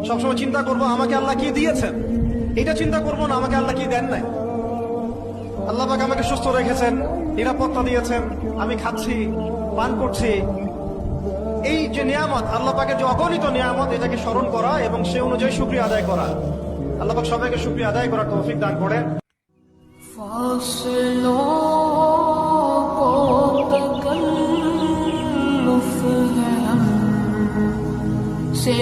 সবসময় চিন্তা করব আমাকে আল্লাহ কি দিয়েছেন, এটা চিন্তা করব না আমাকে আল্লাহ কি দেন নাই। আল্লাহ পাক আমাকে সুস্থ রেখেছেন, নিরাপত্তা দিয়েছেন, আমি খাচ্ছি, পান করছি। এই যে নিয়ামত, আল্লাহ পাকের যে অগণিত নিয়ামত, এটাকে স্মরণ করা এবং সে অনুযায়ী শুকরিয়া আদায় করা। আল্লাহ পাক সবাইকে শুকরিয়া আদায় করার তৌফিক দান করেন। फासलों को तकल्लुफ़ है हमसे